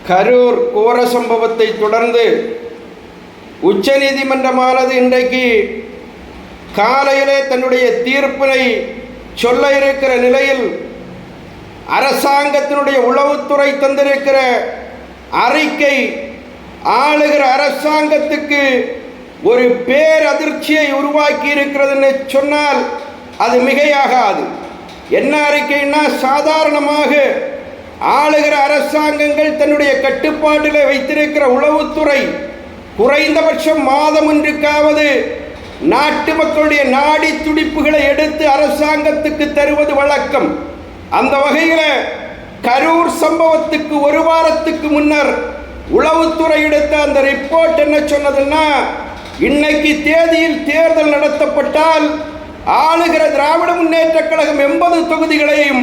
கரூர் கோர சம்பவத்தை தொடர்ந்து உச்சநீதிமன்றமானது இன்றைக்கு காலையிலே தன்னுடைய தீர்ப்பினை சொல்ல இருக்கிற நிலையில் அரசாங்கத்தினுடைய உளவுத்துறை தந்திருக்கிற அறிக்கை ஆளுகிற அரசாங்கத்துக்கு ஒரு பேரதிர்ச்சியை உருவாக்கி இருக்கிறதுன்னு சொன்னால் அது மிகையாகாது. என்ன அறிக்கைன்னா, சாதாரணமாக ஆளுகிற அரசாங்கங்கள் தன்னுடைய கட்டுப்பாட்டில் வைத்திருக்கிற உளவுத்துறை குறைந்தபட்சம் மாதம் ஒன்றுக்காவது நாட்டு மக்களுடைய நாடி துடிப்புகளை எடுத்து அரசாங்கத்துக்கு தருவது வழக்கம். அந்த வகையில் கரூர் சம்பவத்துக்கு ஒரு வாரத்துக்கு முன்னர் உளவுத்துறை எடுத்த அந்த ரிப்போர்ட் என்ன சொன்னதுன்னா, இன்னைக்கு தேதியில் தேர்தல் நடத்தப்பட்டால் ஆளுகிற திராவிட முன்னேற்ற கழகம் 80 தொகுதிகளையும்,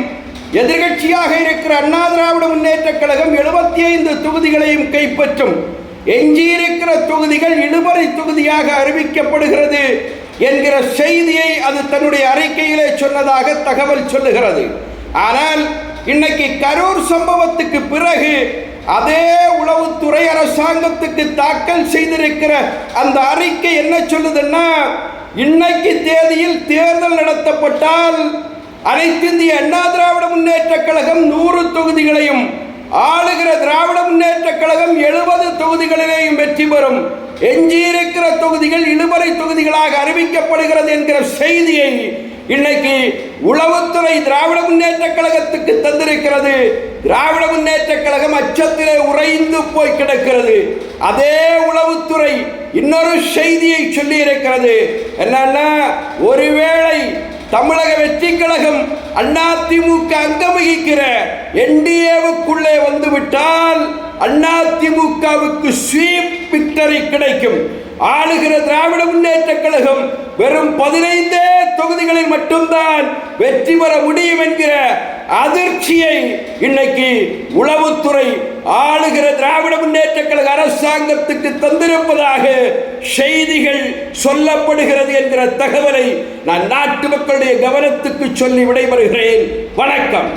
எதிர்கட்சியாக இருக்கிற அண்ணா திராவிட முன்னேற்ற கழகம் 75 தொகுதிகளையும் கைப்பற்றும். எஞ்சியிருக்கிற தொகுதிகள் இழுபறி தொகுதியாக அறிவிக்கப்படுகிறது என்கிற செய்தியை அது தன்னுடைய அறிக்கையிலே சொன்னதாக தகவல் சொல்லுகிறது. ஆனால் இன்னைக்கு கரூர் சம்பவத்துக்கு பிறகு அதே உளவுத்துறை அரசாங்கத்துக்கு தாக்கல் செய்திருக்கிற அந்த அறிக்கை என்ன சொல்லுதுன்னா, இன்னைக்கு தேதியில் தேர்தல் நடத்தப்பட்டால் அனைத்து இந்திய அண்ணா திராவிட முன்னேற்ற கழகம் 100 தொகுதிகளையும், ஆளுகிற திராவிட முன்னேற்ற கழகம் 70 தொகுதிகளிலேயும் வெற்றி பெறும். எஞ்சியிருக்கிற தொகுதிகள் இழுபறி தொகுதிகளாக அறிவிக்கப்படுகிறது என்கிற செய்தியை இன்னைக்கு உளவுத்துறை திராவிட முன்னேற்ற கழகத்துக்கு தந்திருக்கிறது. திராவிட முன்னேற்ற கழகம் அச்சத்திலே உறைந்து போய் கிடக்கிறது. அதே உளவுத்துறை இன்னொரு செய்தியை சொல்லி இருக்கிறது. என்னன்னா, ஒருவேளை தமிழக வெற்றி கழகம் அதிமுக அங்கம் வகிக்கிற என்டிஏவுக்குள்ளே வந்துவிட்டால் அதிமுகவுக்கு ஸ்வீப் விக்டரி கிடைக்கும். ஆளுகிற திராவிட முன்னேற்ற கழகம் வெறும் 15 தொகுதிகளில் மட்டும்தான் வெற்றி பெற முடியும் என்கிற அதிர்ச்சியை இன்னைக்கு உளவுத்துறை ஆளுகிற திராவிட முன்னேற்ற கழக அரசாங்கத்துக்கு தந்திருப்பதாக செய்திகள் சொல்லப்படுகிறது என்கிற தகவலை நான் நாட்டு மக்களுடைய கவனத்துக்கு சொல்லி விடைபெறுகிறேன். வணக்கம்.